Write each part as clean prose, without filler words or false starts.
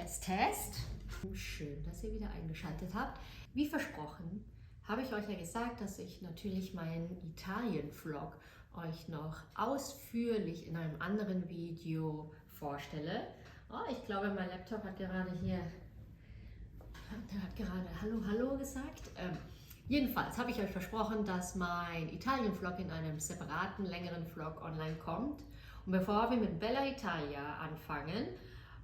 Test, Test. Schön, dass ihr wieder eingeschaltet habt. Wie versprochen, habe ich euch ja gesagt, dass ich natürlich meinen Italien-Vlog euch noch ausführlich in einem anderen Video vorstelle. Oh, ich glaube, mein Laptop hat gerade Hallo, Hallo gesagt. Jedenfalls habe ich euch versprochen, dass mein Italien-Vlog in einem separaten, längeren Vlog online kommt. Und bevor wir mit Bella Italia anfangen,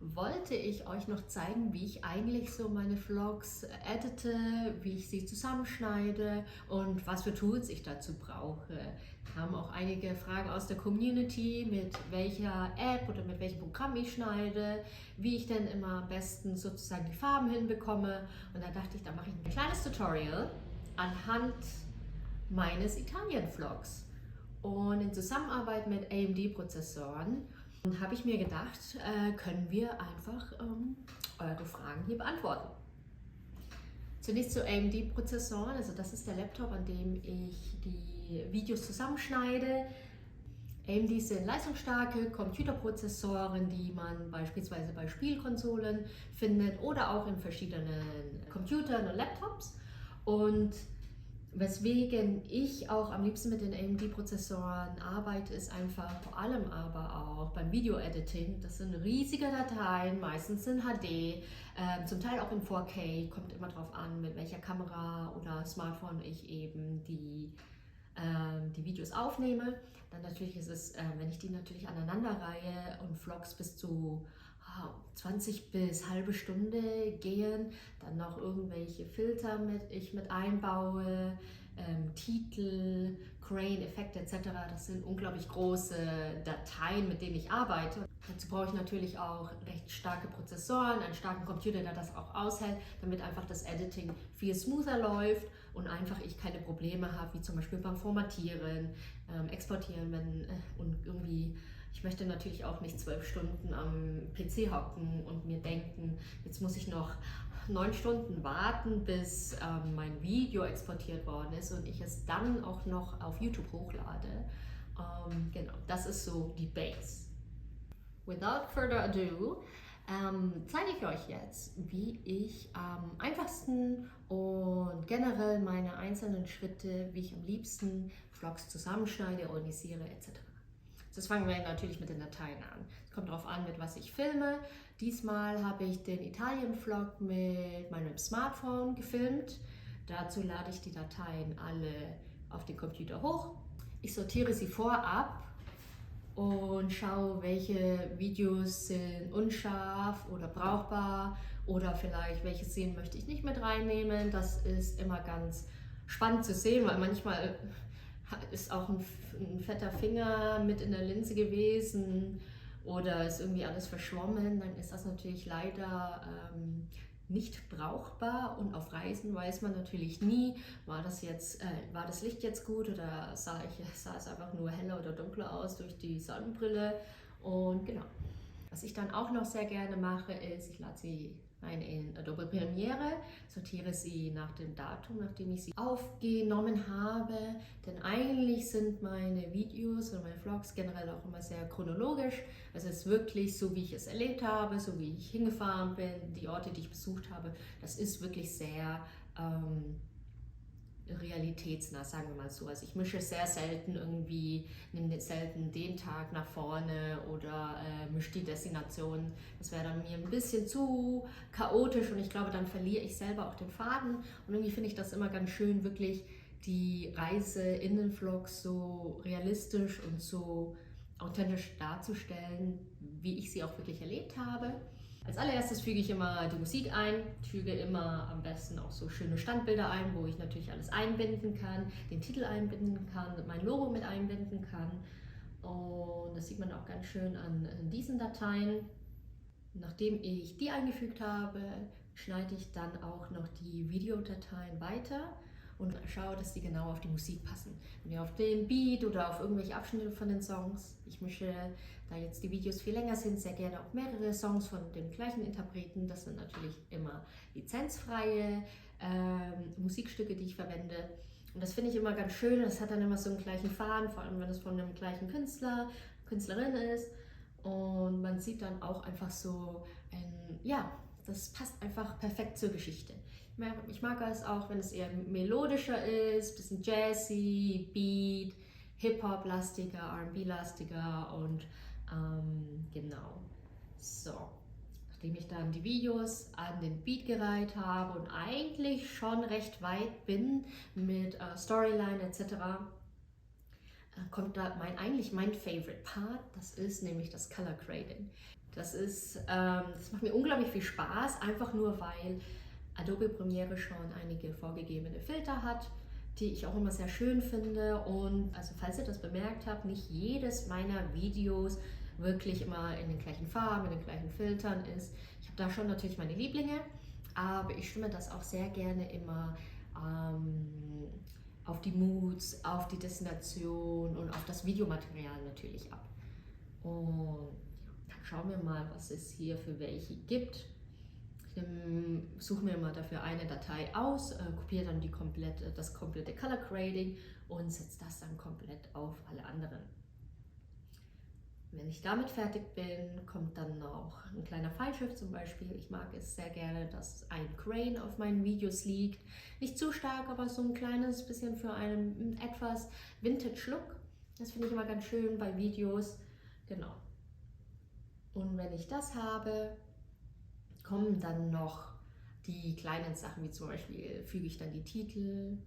wollte ich euch noch zeigen, wie ich eigentlich so meine Vlogs edite, wie ich sie zusammenschneide und was für Tools ich dazu brauche. Wir haben auch einige Fragen aus der Community, mit welcher App oder mit welchem Programm ich schneide, wie ich denn immer am besten sozusagen die Farben hinbekomme. Und da dachte ich, da mache ich ein kleines Tutorial anhand meines Italien-Vlogs. Und in Zusammenarbeit mit AMD-Prozessoren habe ich mir gedacht, können wir einfach eure Fragen hier beantworten. Zunächst zu AMD-Prozessoren, also das ist der Laptop, an dem ich die Videos zusammenschneide. AMD sind leistungsstarke Computerprozessoren, die man beispielsweise bei Spielkonsolen findet oder auch in verschiedenen Computern und Laptops. Und weswegen ich auch am liebsten mit den AMD-Prozessoren arbeite, ist einfach vor allem aber auch beim Video-Editing. Das sind riesige Dateien, meistens in HD, zum Teil auch in 4K, kommt immer darauf an, mit welcher Kamera oder Smartphone ich eben die Videos aufnehme. Dann natürlich ist es, wenn ich die natürlich aneinanderreihe und Vlogs bis zu 20 bis halbe Stunde gehen, dann noch irgendwelche Filter ich mit einbaue, Titel, Crane-Effekte etc. Das sind unglaublich große Dateien, mit denen ich arbeite. Dazu brauche ich natürlich auch recht starke Prozessoren, einen starken Computer, der das auch aushält, damit einfach das Editing viel smoother läuft und einfach ich keine Probleme habe, wie zum Beispiel beim Formatieren, Exportieren und irgendwie. Ich möchte natürlich auch nicht 12 Stunden am PC hocken und mir denken, jetzt muss ich noch 9 Stunden warten, bis mein Video exportiert worden ist und ich es dann auch noch auf YouTube hochlade. Genau, das ist so die Base. Without further ado, zeige ich euch jetzt, wie ich am einfachsten und generell meine einzelnen Schritte, wie ich am liebsten Vlogs zusammenschneide, organisiere etc. Das fangen wir natürlich mit den Dateien an. Es kommt darauf an, mit was ich filme. Diesmal habe ich den Italien-Vlog mit meinem Smartphone gefilmt. Dazu lade ich die Dateien alle auf den Computer hoch. Ich sortiere sie vorab und schaue, welche Videos sind unscharf oder brauchbar oder vielleicht welche Szenen möchte ich nicht mit reinnehmen. Das ist immer ganz spannend zu sehen, weil manchmal ist auch ein fetter Finger mit in der Linse gewesen oder ist irgendwie alles verschwommen, dann ist das natürlich leider nicht brauchbar und auf Reisen weiß man natürlich nie, war das Licht jetzt gut oder sah es einfach nur heller oder dunkler aus durch die Sonnenbrille. Und genau. Was ich dann auch noch sehr gerne mache, ist, ich lade sie ein in Adobe Premiere, sortiere sie nach dem Datum, nachdem ich sie aufgenommen habe, denn eigentlich sind meine Videos und meine Vlogs generell auch immer sehr chronologisch. Also es ist wirklich so, wie ich es erlebt habe, so wie ich hingefahren bin, die Orte, die ich besucht habe. Das ist wirklich sehr realitätsnah, sagen wir mal so. Also ich mische sehr selten nehme selten den Tag nach vorne oder mische die Destination. Das wäre dann mir ein bisschen zu chaotisch und ich glaube, dann verliere ich selber auch den Faden. Und irgendwie finde ich das immer ganz schön, wirklich die Reise in den Vlogs so realistisch und so authentisch darzustellen, wie ich sie auch wirklich erlebt habe. Als allererstes füge ich immer die Musik ein. Ich füge immer am besten auch so schöne Standbilder ein, wo ich natürlich alles einbinden kann, den Titel einbinden kann, mein Logo mit einbinden kann. Und das sieht man auch ganz schön an diesen Dateien. Nachdem ich die eingefügt habe, schneide ich dann auch noch die Videodateien weiter und schaue, dass die genau auf die Musik passen. Wenn auf den Beat oder auf irgendwelche Abschnitte von den Songs. Ich mische, da jetzt die Videos viel länger sind, sehr gerne auch mehrere Songs von dem gleichen Interpreten. Das sind natürlich immer lizenzfreie Musikstücke, die ich verwende. Und das finde ich immer ganz schön. Das hat dann immer so einen gleichen Faden, vor allem wenn es von einem gleichen Künstlerin ist. Und man sieht dann auch einfach so das passt einfach perfekt zur Geschichte. Ich mag es auch, wenn es eher melodischer ist, bisschen jazzy, Beat, Hip-Hop-lastiger, R&B-lastiger und genau. So, nachdem ich dann die Videos an den Beat gereiht habe und eigentlich schon recht weit bin mit Storyline etc., kommt da mein Favorite Part, das ist nämlich das Color Grading. Das macht mir unglaublich viel Spaß, einfach nur weil Adobe Premiere schon einige vorgegebene Filter hat, die ich auch immer sehr schön finde. Und also falls ihr das bemerkt habt, nicht jedes meiner Videos wirklich immer in den gleichen Farben, in den gleichen Filtern ist. Ich habe da schon natürlich meine Lieblinge, aber ich stimme das auch sehr gerne immer auf die Moods, auf die Destination und auf das Videomaterial natürlich ab. Und dann schauen wir mal, was es hier für welche gibt. Ich suche mir mal dafür eine Datei aus, kopiere dann das komplette Color Grading und setze das dann komplett auf alle anderen. Wenn ich damit fertig bin, kommt dann noch ein kleiner Feinschliff zum Beispiel. Ich mag es sehr gerne, dass ein Grain auf meinen Videos liegt. Nicht zu stark, aber so ein kleines bisschen für einen etwas Vintage-Look. Das finde ich immer ganz schön bei Videos. Genau. Und wenn ich das habe, kommen dann noch die kleinen Sachen, wie zum Beispiel füge ich dann die Titel,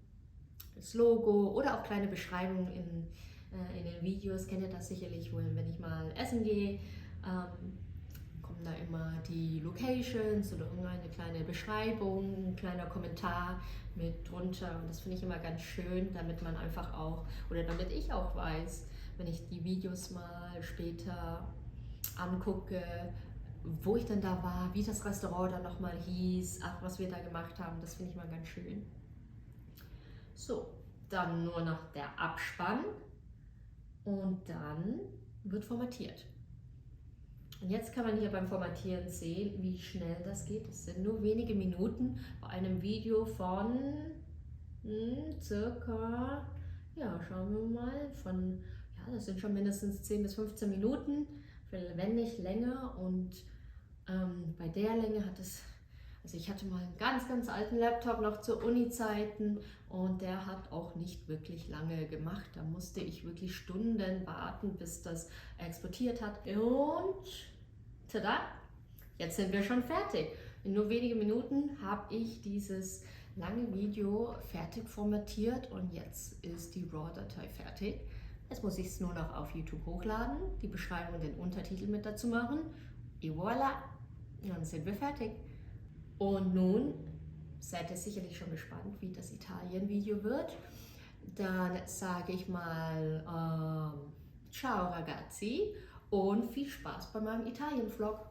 das Logo oder auch kleine Beschreibungen in den Videos. Kennt ihr das sicherlich wohl, wenn ich mal essen gehe, kommen da immer die Locations oder irgendeine kleine Beschreibung, ein kleiner Kommentar mit drunter. Und das finde ich immer ganz schön, damit man einfach auch, oder damit ich auch weiß, wenn ich die Videos mal später angucke, wo ich dann da war, wie das Restaurant dann nochmal hieß, ach, was wir da gemacht haben, das finde ich mal ganz schön. So, dann nur noch der Abspann und dann wird formatiert. Und jetzt kann man hier beim Formatieren sehen, wie schnell das geht. Es sind nur wenige Minuten bei einem Video von circa, ja, schauen wir mal, das sind schon mindestens 10 bis 15 Minuten, wenn nicht länger. Und bei der Länge also ich hatte mal einen ganz, ganz alten Laptop noch zu Uni-Zeiten und der hat auch nicht wirklich lange gemacht. Da musste ich wirklich Stunden warten, bis das exportiert hat. Und tada, jetzt sind wir schon fertig. In nur wenigen Minuten habe ich dieses lange Video fertig formatiert und jetzt ist die RAW-Datei fertig. Jetzt muss ich es nur noch auf YouTube hochladen, die Beschreibung und den Untertitel mit dazu machen. Et voilà, dann sind wir fertig. Und nun seid ihr sicherlich schon gespannt, wie das Italien-Video wird. Dann sage ich mal ciao ragazzi und viel Spaß bei meinem Italien-Vlog.